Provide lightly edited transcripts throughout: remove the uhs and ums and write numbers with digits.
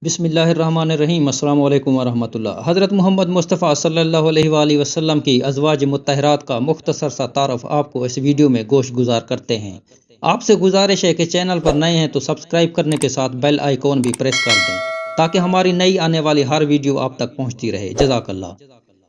بسم اللہ الرحمن الرحیم۔ السلام علیکم ورحمۃ اللہ۔ حضرت محمد مصطفیٰ صلی اللہ علیہ وآلہ وسلم کی ازواج مطہرات کا مختصر سا تعارف آپ کو اس ویڈیو میں گوش گزار کرتے ہیں۔ آپ سے گزارش ہے کہ چینل پر نئے ہیں تو سبسکرائب کرنے کے ساتھ بیل آئیکن بھی پریس کر دیں تاکہ ہماری نئی آنے والی ہر ویڈیو آپ تک پہنچتی رہے۔ جزاک اللہ۔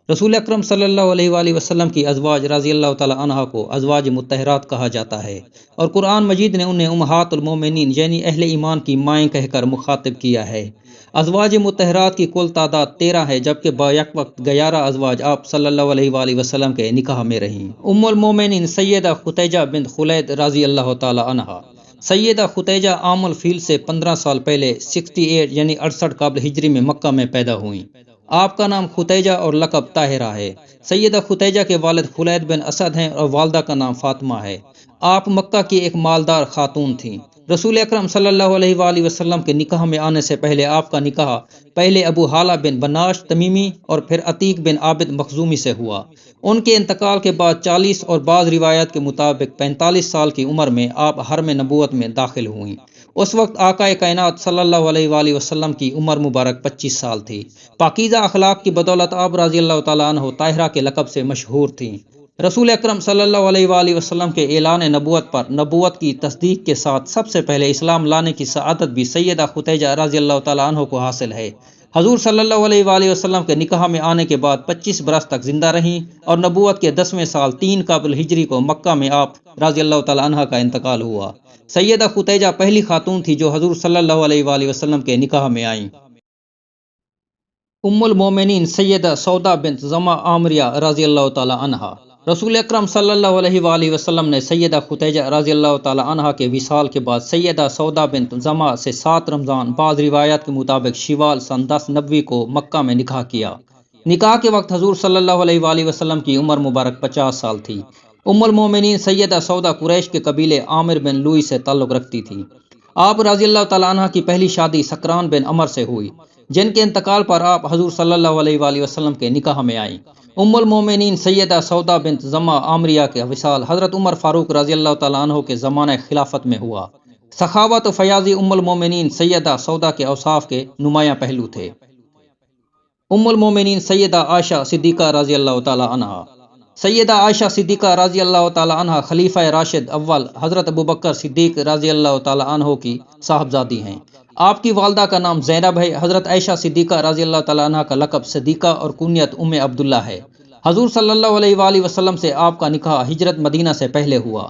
رسول اکرم صلی اللہ علیہ وآلہ وسلم کی ازواج رضی اللہ تعالی عنہ کو ازواج مطہرات کہا جاتا ہے، اور قرآن مجید نے انہیں امہات المومنین یعنی اہل ایمان کی مائیں کہہ کر مخاطب کیا ہے۔ ازواج مطہرات کی کل تعداد 13 ہے، جبکہ بیک وقت 11 ازواج آپ صلی اللہ علیہ وآلہ وسلم کے نکاح میں رہیں۔ ام المومنین سیدہ خدیجہ بنت خلید رضی اللہ تعالی عنہا۔ سیدہ خدیجہ عام الفیل سے 15 سال پہلے 68 یعنی 68 قبل ہجری میں مکہ میں پیدا ہوئیں۔ آپ کا نام خدیجہ اور لقب طاہرہ ہے۔ سیدہ خدیجہ کے والد خلید بن اسد ہیں اور والدہ کا نام فاطمہ ہے۔ آپ مکہ کی ایک مالدار خاتون تھیں۔ رسول اکرم صلی اللہ علیہ وآلہ وسلم کے نکاح میں آنے سے پہلے آپ کا نکاح پہلے ابو حالہ بن بناش تمیمی اور پھر عتیق بن عابد مخزومی سے ہوا۔ ان کے انتقال کے بعد 40 اور بعض روایات کے مطابق 45 سال کی عمر میں آپ حرم نبوت میں داخل ہوئیں۔ اس وقت آقا کائنات صلی اللہ علیہ وآلہ وسلم کی عمر مبارک 25 سال تھی۔ پاکیزہ اخلاق کی بدولت آپ رضی اللہ تعالیٰ عنہ طاہرہ کے لقب سے مشہور تھیں۔ رسول اکرم صلی اللہ علیہ وآلہ وسلم کے اعلان نبوت پر نبوت کی تصدیق کے ساتھ سب سے پہلے اسلام لانے کی سعادت بھی سیدہ خدیجہ رضی اللہ تعالیٰ عنہ کو حاصل ہے۔ حضور صلی اللہ علیہ وآلہ وسلم کے نکاح میں آنے کے بعد 25 برس تک زندہ رہیں، اور نبوت کے 10ویں سال 3 قبل ہجری کو مکہ میں آپ رضی اللہ تعالیٰ عنہ کا انتقال ہوا۔ سیدہ خدیجہ پہلی خاتون تھی جو حضور صلی اللہ علیہ وآلہ وسلم کے نکاح میں آئیں۔ ام المومنین سیدہ سودا بنت زمع عامریہ رضی اللہ تعالیٰ عنہ۔ رسول اکرم صلی اللہ علیہ وآلہ وسلم نے سیدہ خدیجہ رضی اللہ تعالیٰ عنہ کے وصال کے بعد سیدہ سودا بنت زمع سے 7 رمضان بعض روایات کے مطابق شوال سن 1090 کو مکہ میں نکاح کیا۔ نکاح کے وقت حضور صلی اللہ علیہ وآلہ وسلم کی عمر مبارک 50 سال تھی۔ ام المومنین سیدہ سودا قریش کے قبیلے عامر بن لوئی سے تعلق رکھتی تھی۔ آپ رضی اللہ تعالیٰ عنہ کی پہلی شادی سکران بن عمر سے ہوئی، جن کے انتقال پر آپ حضور صلی اللہ علیہ وآلہ وسلم کے نکاح میں آئیں۔ ام المومنین سیدہ سودا بنت زمع عامریہ کے وصال حضرت عمر فاروق رضی اللہ تعالیٰ عنہ کے زمانہ خلافت میں ہوا۔ سخاوت و فیاضی ام المومنین سیدہ سودا کے اوصاف کے نمایاں پہلو تھے۔ ام المومنین سیدہ عائشہ صدیقہ رضی اللہ تعالیٰ عنہ۔ سیدہ عائشہ صدیقہ رضی اللہ تعالیٰ عنہ خلیفہ راشد اول حضرت ابوبکر صدیق رضی اللہ تعالیٰ عنہ کی صاحبزادی ہیں۔ آپ کی والدہ کا نام زینب ہے۔ حضرت عائشہ صدیقہ رضی اللہ تعالیٰ عنہ کا لقب صدیقہ اور کنیت ام عبداللہ ہے۔ حضور صلی اللہ علیہ وآلہ وسلم سے آپ کا نکاح ہجرت مدینہ سے پہلے ہوا،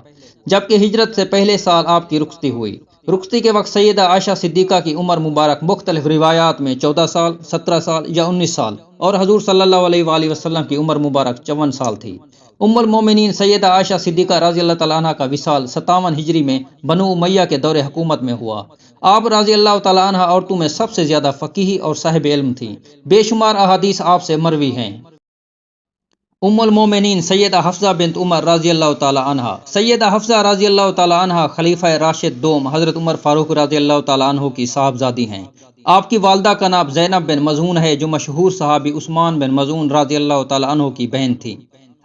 جبکہ ہجرت سے پہلے سال آپ کی رخصتی ہوئی۔ رخصتی کے وقت سیدہ عائشہ صدیقہ کی عمر مبارک مختلف روایات میں 14 سال، 17 سال یا 19 سال، اور حضور صلی اللہ علیہ وآلہ وسلم کی عمر مبارک 54 سال تھی۔ ام المومنین سیدہ عائشہ صدیقہ رضی اللہ تعالیٰ عنہ کا وصال 57 ہجری میں بنو امیہ کے دور حکومت میں ہوا۔ آپ رضی اللہ تعالیٰ عنہ عورتوں میں سب سے زیادہ فقیہ اور صاحب علم تھیں۔ بے شمار احادیث آپ سے مروی ہیں۔ ام المومنین سیدہ حفصہ بنت عمر رضی اللہ تعالیٰ عنہ۔ سیدہ حفصہ رضی اللہ تعالیٰ عنہ خلیفہ راشد دوم حضرت عمر فاروق رضی اللہ تعالیٰ عنہ کی صاحبزادی ہیں۔ آپ کی والدہ کا نام زینب بن مظعون ہے، جو مشہور صحابی عثمان بن مظعون رضی اللہ تعالیٰ عنہ کی بہن تھی۔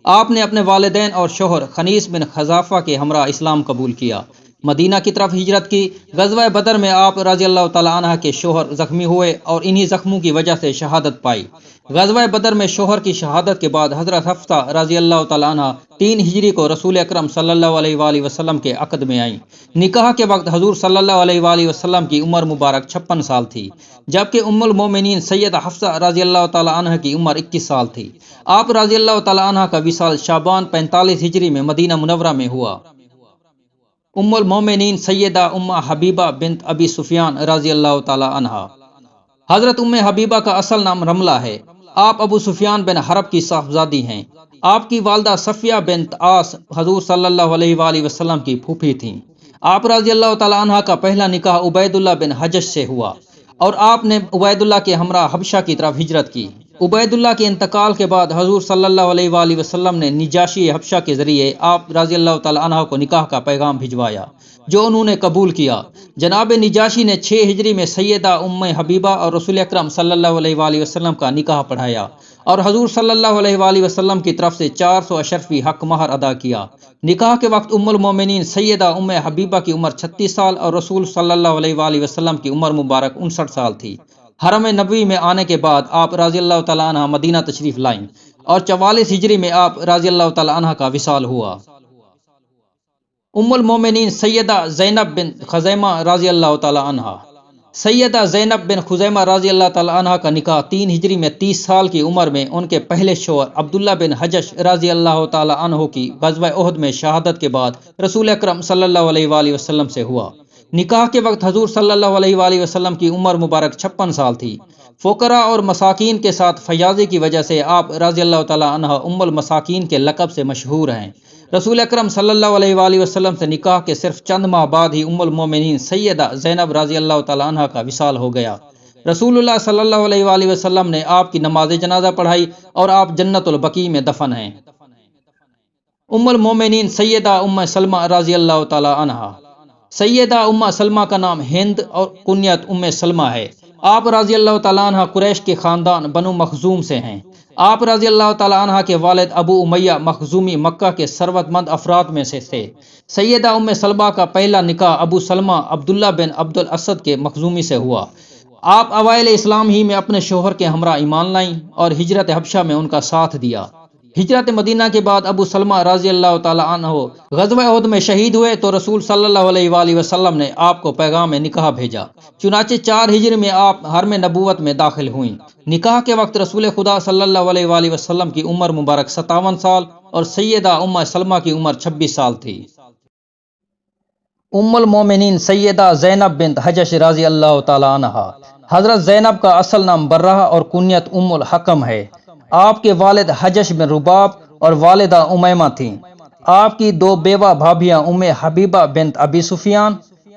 آپ نے اپنے والدین اور شوہر خنیس بن خزافہ کے ہمراہ اسلام قبول کیا، مدینہ کی طرف ہجرت کی۔ غزوہ بدر میں آپ رضی اللہ تعالیٰ عنہ کے شوہر زخمی ہوئے اور انہی زخموں کی وجہ سے شہادت پائی۔ غزوہ بدر میں شوہر کی شہادت کے بعد حضرت حفصہ رضی اللہ تعالیٰ عنہ 3 ہجری کو رسول اکرم صلی اللہ علیہ وآلہ وسلم کے عقد میں آئیں۔ نکاح کے وقت حضور صلی اللہ علیہ وآلہ وسلم کی عمر مبارک 56 سال تھی، جبکہ ام المومنین سیدہ حفصہ رضی اللہ تعالیٰ عنہ کی عمر 21 سال تھی۔ آپ رضی اللہ تعالیٰ عنہ کا وصال شعبان 45 ہجری میں مدینہ منورہ میں ہوا۔ ام المومنین سیدہ ام حبیبہ بنت ابی سفیان رضی اللہ تعالیٰ عنہ۔ حضرت ام حبیبہ کا اصل نام رملہ ہے۔ آپ ابو سفیان بن حرب کی صاحبزادی ہیں۔ آپ کی والدہ صفیہ بنت عاص حضور صلی اللہ علیہ وآلہ وسلم کی پھوپھی تھیں۔ آپ رضی اللہ تعالیٰ عنہ کا پہلا نکاح عبید اللہ بن حجش سے ہوا، اور آپ نے عبید اللہ کے ہمراہ حبشہ کی طرف ہجرت کی۔ عبید اللہ کے انتقال کے بعد حضور صلی اللہ علیہ وآلہ وسلم نے نجاشی حبشہ کے ذریعے آپ رضی اللہ تعالیٰ عنہ کو نکاح کا پیغام بھجوایا، جو انہوں نے قبول کیا۔ جناب نجاشی نے 6 ہجری میں سیدہ ام حبیبہ اور رسول اکرم صلی اللہ علیہ وآلہ وسلم کا نکاح پڑھایا، اور حضور صلی اللہ علیہ وآلہ وسلم کی طرف سے 400 اشرفی حق مہر ادا کیا۔ نکاح کے وقت ام المومنین سیدہ ام حبیبہ کی عمر 36 سال اور رسول صلی اللہ علیہ وآلہ وسلم کی عمر مبارک 59 سال تھی۔ حرم نبوی میں آنے کے بعد آپ رضی اللہ تعالیٰ عنہ مدینہ تشریف لائیں اور 44 ہجری میں آپ رضی اللہ تعالیٰ عنہ کا وصال ہوا۔ ام المومنین سیدہ زینب بن خزیمہ رضی اللہ تعالیٰ عنہ۔ سیدہ زینب بن خزیمہ رضی اللہ تعالیٰ عنہ کا نکاح 3 ہجری میں 30 سال کی عمر میں ان کے پہلے شوہر عبداللہ بن حجش رضی اللہ تعالیٰ عنہ کی غزوہ احد میں شہادت کے بعد رسول اکرم صلی اللہ علیہ وآلہ وسلم سے ہوا۔ نکاح کے وقت حضور صلی اللہ علیہ وآلہ وسلم کی عمر مبارک 56 سال تھی۔ فقراء اور مساکین کے ساتھ فیاضی کی وجہ سے آپ رضی اللہ تعالیٰ عنہ ام المساکین کے لقب سے مشہور ہیں۔ رسول اکرم صلی اللہ علیہ وآلہ وسلم سے نکاح کے صرف چند ماہ بعد ہی ام المومنین سیدہ زینب رضی اللہ تعالیٰ عنہ کا وصال ہو گیا۔ رسول اللہ صلی اللہ علیہ وآلہ وسلم نے آپ کی نماز جنازہ پڑھائی اور آپ جنت البقیع میں دفن ہیں۔ ام المومنین سیدہ ام سلمہ رضی اللہ تعالیٰ عنہ۔ سیدہ ام سلمہ کا نام ہند اور کنیت ام سلمہ ہے۔ آپ رضی اللہ تعالیٰ عنہ قریش کے خاندان بنو مخزوم سے ہیں۔ آپ رضی اللہ تعالیٰ عنہ کے والد ابو امیہ مخزومی مکہ کے ثروت مند افراد میں سے تھے۔ سیدہ ام سلمہ کا پہلا نکاح ابو سلمہ عبداللہ بن عبد الاسد کے مخزومی سے ہوا۔ آپ اوائل اسلام ہی میں اپنے شوہر کے ہمراہ ایمان لائیں اور ہجرت حبشہ میں ان کا ساتھ دیا۔ ہجرت مدینہ کے بعد ابو سلمہ رضی اللہ تعالیٰ عنہ غزوہ احد میں شہید ہوئے تو رسول صلی اللہ علیہ وآلہ وسلم نے آپ کو پیغام نکاح بھیجا۔ چنانچہ 4 ہجری میں آپ حرم نبوت میں داخل ہوئیں۔ نکاح کے وقت رسول خدا صلی اللہ علیہ وآلہ وسلم کی عمر مبارک 57 سال اور سیدہ ام سلمہ کی عمر 26 سال تھی۔ ام المومنین سیدہ زینب بنت حجش رضی اللہ تعالیٰ عنہ۔ حضرت زینب کا اصل نام برہ اور کنیت ام الحکم ہے۔ آپ کے والد حجش بن رباب اور والدہ امیمہ تھیں۔ آپ کی 2 بیوہ بھابیاں ام حبیبہ بنت ابی سفیان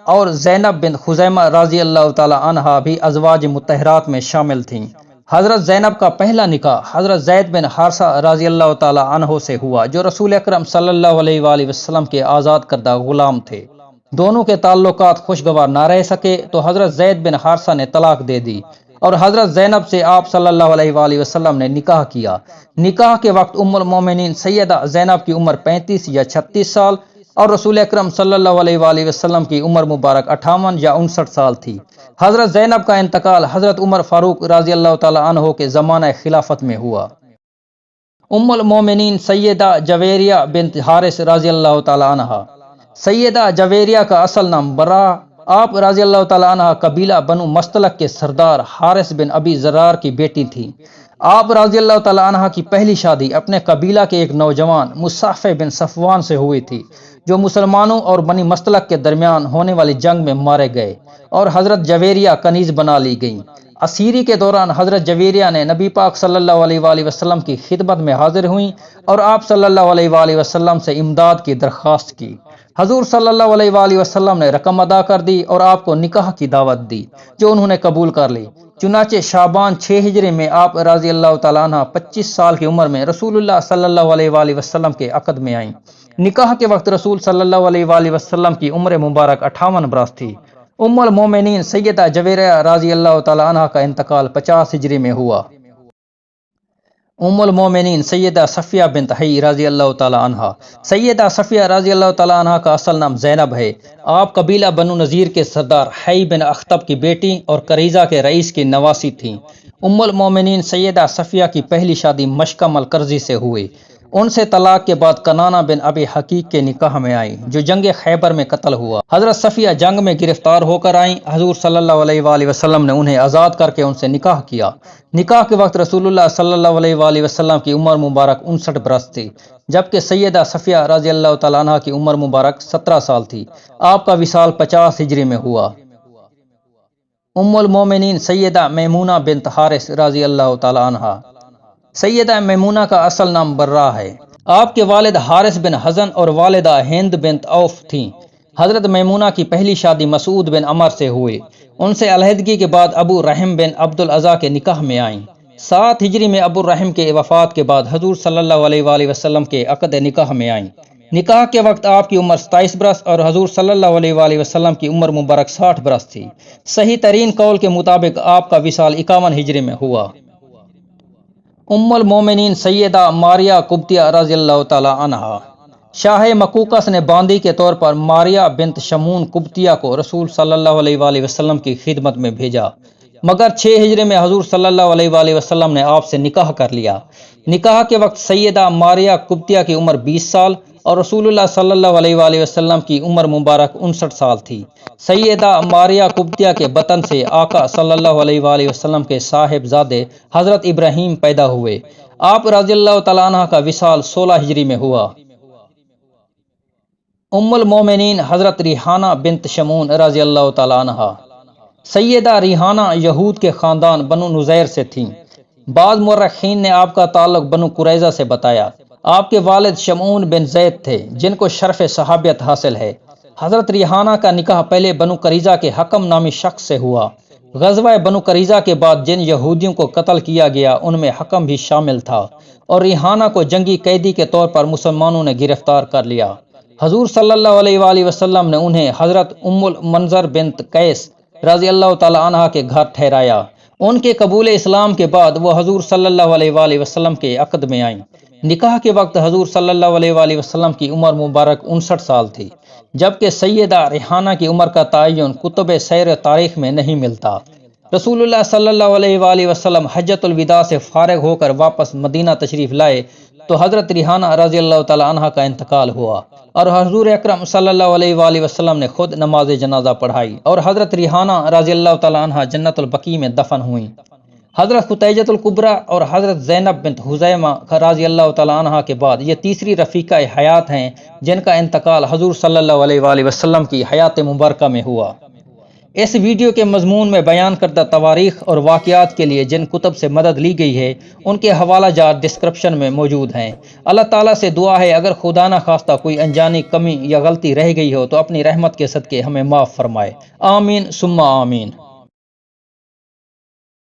اور زینب بنت خزیمہ رضی اللہ تعالیٰ عنہ بھی ازواج مطہرات میں شامل تھیں۔ حضرت زینب کا پہلا نکاح حضرت زید بن حارثہ رضی اللہ تعالیٰ عنہ سے ہوا جو رسول اکرم صلی اللہ علیہ وآلہ وسلم کے آزاد کردہ غلام تھے۔ دونوں کے تعلقات خوشگوار نہ رہ سکے تو حضرت زید بن حارثہ نے طلاق دے دی اور حضرت زینب سے آپ صلی اللہ علیہ وآلہ وسلم نے نکاح کیا۔ نکاح کے وقت ام المومنین سیدہ زینب کی عمر 35 یا 36 سال اور رسول اکرم صلی اللہ علیہ وآلہ وسلم کی عمر مبارک 58 یا 59 سال تھی۔ حضرت زینب کا انتقال حضرت عمر فاروق رضی اللہ تعالیٰ عنہ کے زمانہ خلافت میں ہوا۔ ام المومنین سیدہ جویریہ بنت حارث رضی اللہ تعالیٰ عنہ۔ سیدہ جویریہ کا اصل نام برہ۔ آپ رضی اللہ تعالیٰ عنہ قبیلہ بنو مستلق کے سردار حارث بن ابی زرار کی بیٹی تھیں۔ آپ رضی اللہ تعالیٰ عنہ کی پہلی شادی اپنے قبیلہ کے ایک نوجوان مصعفہ بن صفوان سے ہوئی تھی جو مسلمانوں اور بنی مستلق کے درمیان ہونے والی جنگ میں مارے گئے اور حضرت جویریہ کنیز بنا لی گئیں۔ اسیری کے دوران حضرت جویریہ نے نبی پاک صلی اللہ علیہ وآلہ وسلم کی خدمت میں حاضر ہوئیں اور آپ صلی اللہ علیہ وآلہ وسلم سے امداد کی درخواست کی۔ حضور صلی اللہ علیہ وآلہ وسلم نے رقم ادا کر دی اور آپ کو نکاح کی دعوت دی جو انہوں نے قبول کر لی۔ چنانچہ شعبان 6 ہجری میں آپ رضی اللہ تعالیٰ عنہ 25 سال کی عمر میں رسول اللہ صلی اللہ علیہ وآلہ وسلم کے عقد میں آئیں۔ نکاح کے وقت رسول صلی اللہ علیہ وآلہ وسلم کی عمر مبارک 58 برس تھی۔ ام المومنین سیدہ جویریہ رضی اللہ تعالیٰ عنہ کا انتقال 50 ہجری میں ہوا۔ ام المومنین سیدہ صفیہ بنت حی رضی اللہ تعالیٰ عنہ۔ سیدہ صفیہ رضی اللہ تعالیٰ عنہ کا اصل نام زینب ہے۔ آپ قبیلہ بنو نذیر کے سردار حی بن اخطب کی بیٹی اور کریزہ کے رئیس کی نواسی تھیں۔ ام المومنین سیدہ صفیہ کی پہلی شادی مشکم القرظی سے ہوئی۔ ان سے طلاق کے بعد کنانہ بن ابی حقیق کے نکاح میں آئیں جو جنگ خیبر میں قتل ہوا۔ حضرت صفیہ جنگ میں گرفتار ہو کر آئیں۔ حضور صلی اللہ علیہ وآلہ وسلم نے انہیں آزاد کر کے ان سے نکاح کیا۔ نکاح کے وقت رسول اللہ صلی اللہ علیہ وآلہ وسلم کی عمر مبارک 59 برس تھی جبکہ سیدہ صفیہ رضی اللہ تعالیٰ عنہ کی عمر مبارک 17 سال تھی۔ آپ کا وصال 50 ہجری میں ہوا۔ ام المومنین سیدہ میمونہ بنت حارث رضی اللہ تعالیٰ عنہ۔ سیدہ میمونہ کا اصل نام برہ ہے۔ آپ کے والد حارث بن حزن اور والدہ ہند بنت عوف تھیں۔ حضرت میمونہ کی پہلی شادی مسعود بن عمر سے ہوئی۔ ان سے علیحدگی کے بعد ابو رحم بن عبد العزیٰ کے نکاح میں آئیں۔ 7 ہجری میں ابو رحم کے وفات کے بعد حضور صلی اللہ علیہ وآلہ وسلم کے عقد نکاح میں آئیں۔ نکاح کے وقت آپ کی عمر 27 برس اور حضور صلی اللہ علیہ وآلہ وسلم کی عمر مبارک 60 برس تھی۔ صحیح ترین قول کے مطابق آپ کا وصال 51 ہجری میں ہوا۔ ام المومنین سیدہ ماریہ قبطیہ رضی اللہ تعالیٰ عنہ۔ شاہ مقوقس نے باندی کے طور پر ماریہ بنت شمون قبطیہ کو رسول صلی اللہ علیہ وآلہ وسلم کی خدمت میں بھیجا۔ مگر 6 ہجری میں حضور صلی اللہ علیہ وآلہ وسلم نے آپ سے نکاح کر لیا۔ نکاح کے وقت سیدہ ماریہ قبطیہ کی عمر 20 سال اور رسول اللہ صلی اللہ علیہ وآلہ وسلم کی عمر مبارک 59 سال تھی۔ سیدہ ماریہ قبطیہ کے بطن سے آقا صلی اللہ علیہ وآلہ وسلم کے صاحب زادے حضرت ابراہیم پیدا ہوئے۔ آپ رضی اللہ تعالیٰ عنہ کا وصال 16 ہجری میں ہوا۔ ام المومنین حضرت ریحانہ بنت شمعون رضی اللہ تعالیٰ عنہ۔ سیدہ ریحانہ یہود کے خاندان بنو نذیر سے تھیں۔ بعض مورخین نے آپ کا تعلق بنو قریظہ سے بتایا۔ آپ کے والد شمعون بن زید تھے جن کو شرف صحابیت حاصل ہے۔ حضرت ریحانہ کا نکاح پہلے بنو قریظہ کے حکم نامی شخص سے ہوا۔ غزوہ بنو قریظہ کے بعد جن یہودیوں کو قتل کیا گیا ان میں حکم بھی شامل تھا اور ریحانہ کو جنگی قیدی کے طور پر مسلمانوں نے گرفتار کر لیا۔ حضور صلی اللہ علیہ وآلہ وسلم نے انہیں حضرت ام المنذر بنت قیس رضی اللہ تعالی عنہ کے گھر ٹھہرایا۔ ان کے قبول اسلام کے بعد وہ حضور صلی اللہ علیہ وآلہ وسلم کے عقد میں آئیں۔ نکاح کے وقت حضور صلی اللہ علیہ وآلہ وسلم کی عمر مبارک 59 سال تھی، جبکہ سیدہ ریحانہ کی عمر کا تعین کتب سیر تاریخ میں نہیں ملتا۔ رسول اللہ صلی اللہ علیہ وآلہ وسلم حجۃ الوداع سے فارغ ہو کر واپس مدینہ تشریف لائے تو حضرت ریحانہ رضی اللہ تعالی عنہ کا انتقال ہوا اور حضور اکرم صلی اللہ علیہ وآلہ وسلم نے خود نماز جنازہ پڑھائی اور حضرت ریحانہ رضی اللہ تعالی عنہ جنت البقیع میں دفن ہوئیں۔ حضرت ختیجۃ الکبریٰ اور حضرت زینب بنت خزیمہ رضی اللہ تعالی عنہ کے بعد یہ تیسری رفیقہ حیات ہیں جن کا انتقال حضور صلی اللہ علیہ وآلہ وسلم کی حیات مبارکہ میں ہوا۔ اس ویڈیو کے مضمون میں بیان کردہ تواریخ اور واقعات کے لیے جن کتب سے مدد لی گئی ہے ان کے حوالہ جات ڈسکرپشن میں موجود ہیں۔ اللہ تعالیٰ سے دعا ہے اگر خدا نہ خواستہ کوئی انجانی کمی یا غلطی رہ گئی ہو تو اپنی رحمت کے صدقے ہمیں معاف فرمائے۔ آمین ثم آمین۔